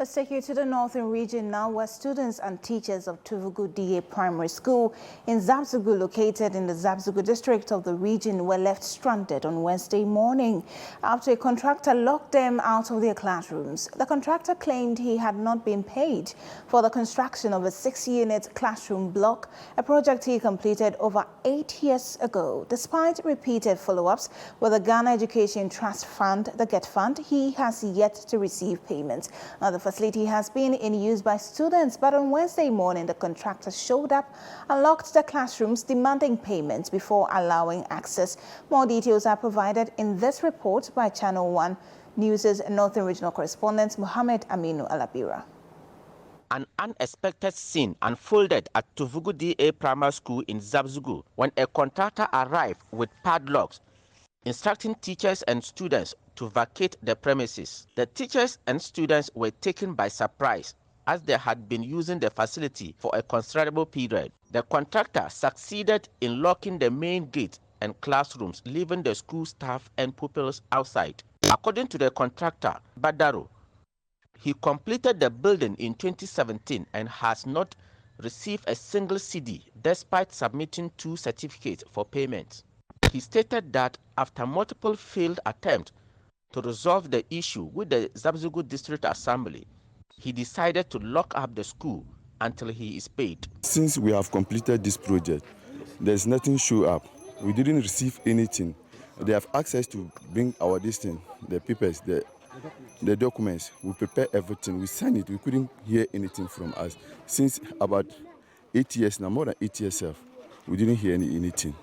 Let's take you to the northern region now, where students and teachers of Tuvugu DA Primary School in Zabzugu, located in the Zabzugu district of the region, were left stranded on Wednesday morning after a contractor locked them out of their classrooms. The contractor claimed he had not been paid for the construction of a 6-unit classroom block, a project he completed over 8 years ago. Despite repeated follow-ups with the Ghana Education Trust Fund, the GetFund, he has yet to receive payment. The facility has been in use by students, but on Wednesday morning, the contractor showed up and locked the classrooms, demanding payment before allowing access. More details are provided in this report by ChannelOne News' Northern Regional Correspondent Mohammed Aminu Alabira. An unexpected scene unfolded at Tuvugu DA Primary School in Zabzugu when a contractor arrived with padlocks, instructing teachers and students to vacate the premises. The teachers and students were taken by surprise as they had been using the facility for a considerable period. The contractor succeeded in locking the main gate and classrooms, leaving the school staff and pupils outside. According to the contractor, Badaro, he completed the building in 2017 and has not received a single CD despite submitting 2 certificates for payment. He stated that after multiple failed attempts to resolve the issue with the Zabzugu District Assembly, he decided to lock up the school until he is paid. Since we have completed this project, there's nothing show up. We didn't receive anything. They have access to bring our distance, the papers, the documents. We prepare everything. We sign it. We couldn't hear anything from us. Since about 8 years now, more than 8 years, we didn't hear anything.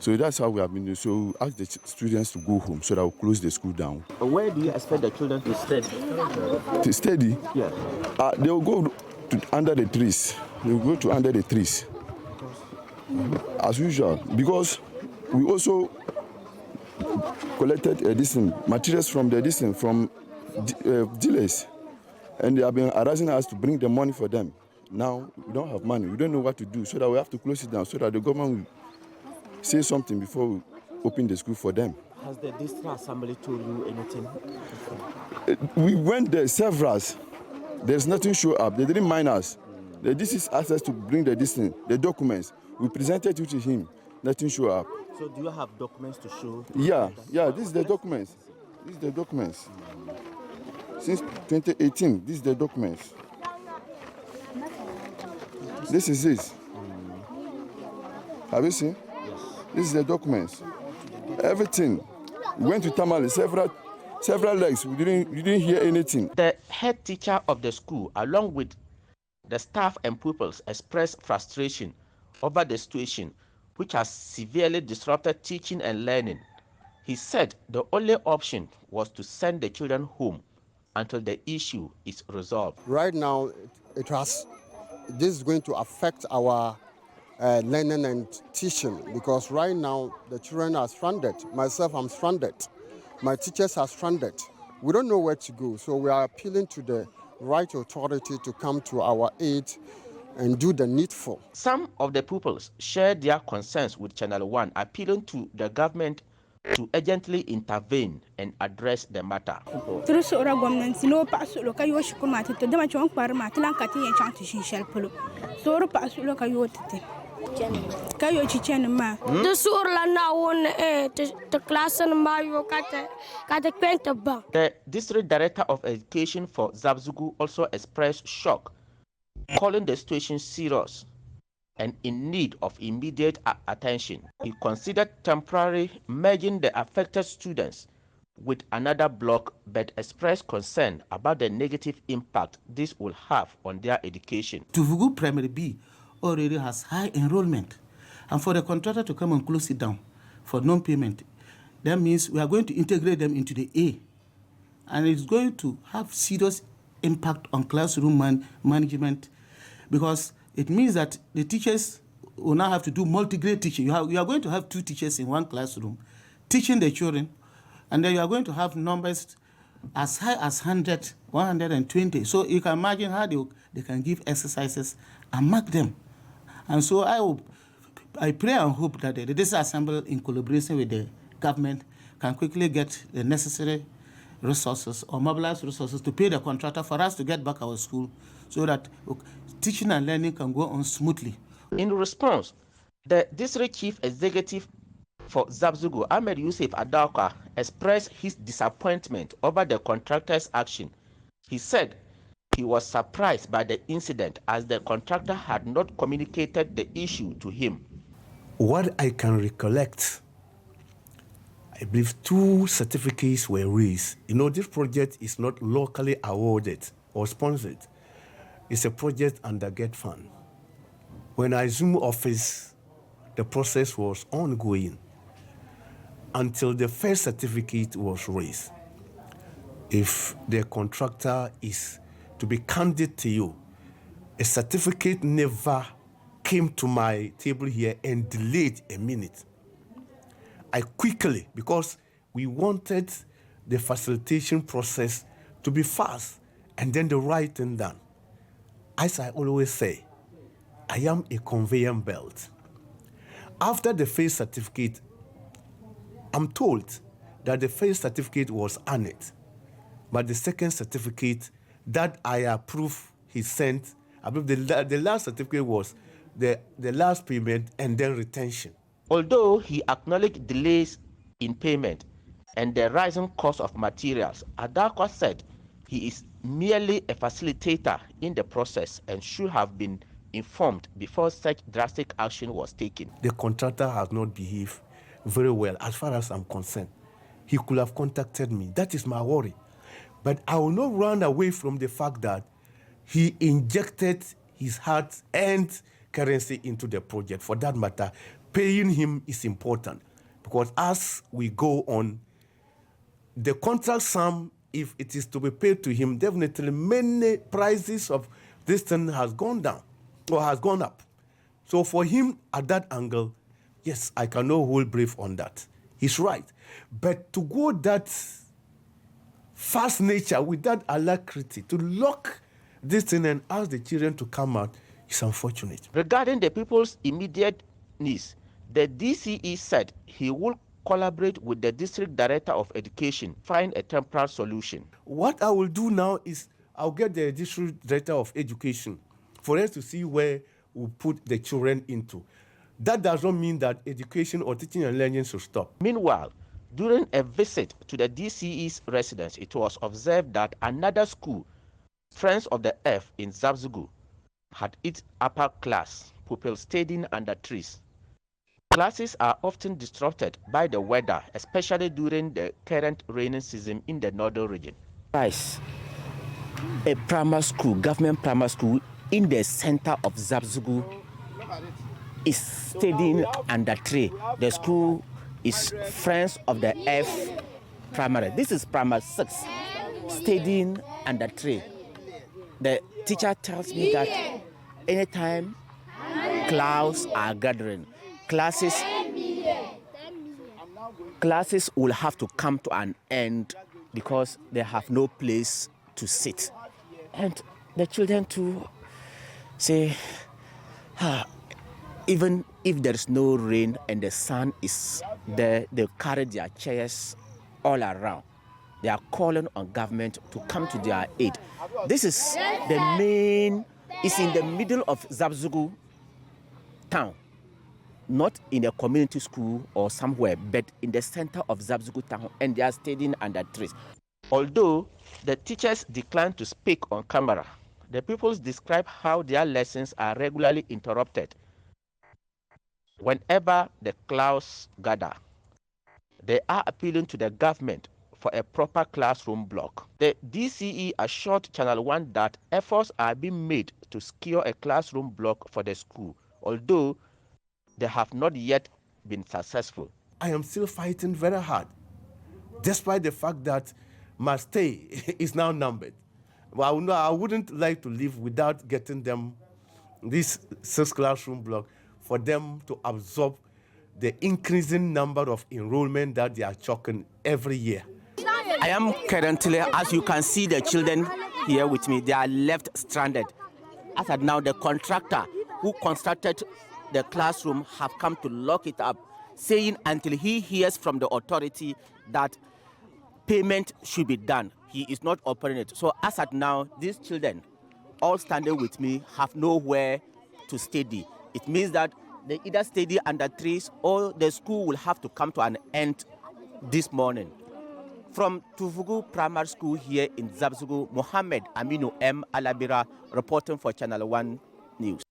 So that's how we have been doing. So we ask the students to go home so that we'll close the school down. Where do you expect the children to study? To study? Yeah. They will go to under the trees. They will go to under the trees. As usual. Because we also collected materials from from dealers. And they have been harassing us to bring the money for them. Now we don't have money. We don't know what to do. So that we have to close it down so that the government will say something before we open the school for them. Has the district assembly told you anything? We went there several. There's nothing show up. They didn't mind us. The district asked us to bring the documents. We presented it to him. Nothing show up. So do you have documents to show? Yeah. This is the documents. This is the documents. Since 2018, this is the documents. This is it. Have you seen? This is the documents. Everything. We went to Tamale several legs. We didn't hear anything. The head teacher of the school, along with the staff and pupils, expressed frustration over the situation, which has severely disrupted teaching and learning. He said the only option was to send the children home until the issue is resolved. Right now, this is going to affect our learning and teaching, because right now the children are stranded. Myself, I'm stranded. My teachers are stranded. We don't know where to go, so we are appealing to the right authority to come to our aid and do the needful. Some of the pupils shared their concerns with ChannelOne, appealing to the government to urgently intervene and address the matter. The district director of education for Zabzugu also expressed shock, calling the situation serious and in need of immediate attention. He considered temporarily merging the affected students with another block, but expressed concern about the negative impact this will have on their education. Tuvugu Primary B already has high enrollment, and for the contractor to come and close it down for non-payment, that means we are going to integrate them into the A, and it's going to have serious impact on classroom management, because it means that the teachers will now have to do multi-grade teaching. You are going to have 2 teachers in one classroom teaching the children, and then you are going to have numbers as high as 100, 120. So you can imagine how they can give exercises and mark them. And so I pray and hope that the district assembly, in collaboration with the government, can quickly get the necessary resources or mobilize resources to pay the contractor for us to get back our school so that teaching and learning can go on smoothly. In response, the district chief executive for Zabzugu, Ahmed Yusuf Adauka, expressed his disappointment over the contractor's action. He said he was surprised by the incident as the contractor had not communicated the issue to him. What I can recollect, I believe 2 certificates were raised. You know, this project is not locally awarded or sponsored. It's a project under GetFund. When I assumed office, the process was ongoing until the first certificate was raised. If the contractor is to be candid to you, a certificate never came to my table here and delayed a minute. I quickly, because we wanted the facilitation process to be fast and then the right thing done. As I always say, I am a conveyor belt. After the first certificate, I'm told that the first certificate was honored, but the second certificate that I approve he sent, I believe the last certificate was the last payment and then retention. Although he acknowledged delays in payment and the rising cost of materials, Adauka said he is merely a facilitator in the process and should have been informed before such drastic action was taken. The contractor has not behaved very well as far as I'm concerned. He could have contacted me. That is my worry. But I will not run away from the fact that he injected his heart and currency into the project. For that matter, paying him is important because as we go on, the contract sum, if it is to be paid to him, definitely many prices of this thing has gone down or has gone up. So for him at that angle, yes, I cannot hold brief on that. He's right. But to go that fast nature with that alacrity, to lock this thing and ask the children to come out is unfortunate. Regarding the people's immediate needs, the DCE said he will collaborate with the District Director of Education, find a temporary solution. What I will do now is I'll get the District Director of Education for us to see where we'll put the children into. That does not mean that education or teaching and learning should stop. Meanwhile, during a visit to the DCE's residence, it was observed that another school, Friends of the Earth in Zabzugu, had its upper class pupils studying under trees. Classes are often disrupted by the weather, especially during the current rainy season in the northern region. A primary school, government primary school in the center of Zabzugu is studying under tree. The school is Friends of the Earth Primary. This is primary 6, studying under tree. The teacher tells me that anytime clouds are gathering, classes will have to come to an end because they have no place to sit. And the children too say, even if there is no rain and the sun is there, they carry their chairs all around. They are calling on government to come to their aid. This is it's in the middle of Zabzugu town, not in a community school or somewhere, but in the center of Zabzugu town, and they are studying under trees. Although the teachers declined to speak on camera, the pupils describe how their lessons are regularly interrupted whenever the clouds gather. They are appealing to the government for a proper classroom block. The DCE assured ChannelOne that efforts are being made to secure a classroom block for the school, although they have not yet been successful. I am still fighting very hard, despite the fact that my stay is now numbered. Well, I wouldn't like to live without getting them this 6 classroom block for them to absorb the increasing number of enrollment that they are chalking every year. I am currently, as you can see, the children here with me, they are left stranded. As of now, the contractor who constructed the classroom have come to lock it up, saying until he hears from the authority that payment should be done. He is not operating it. So as at now, these children, all standing with me, have nowhere to study. It means that they either study under trees or the school will have to come to an end this morning. From Tuvugu Primary School here in Zabzugu, Mohammed Aminu M. Alabira reporting for Channel One News.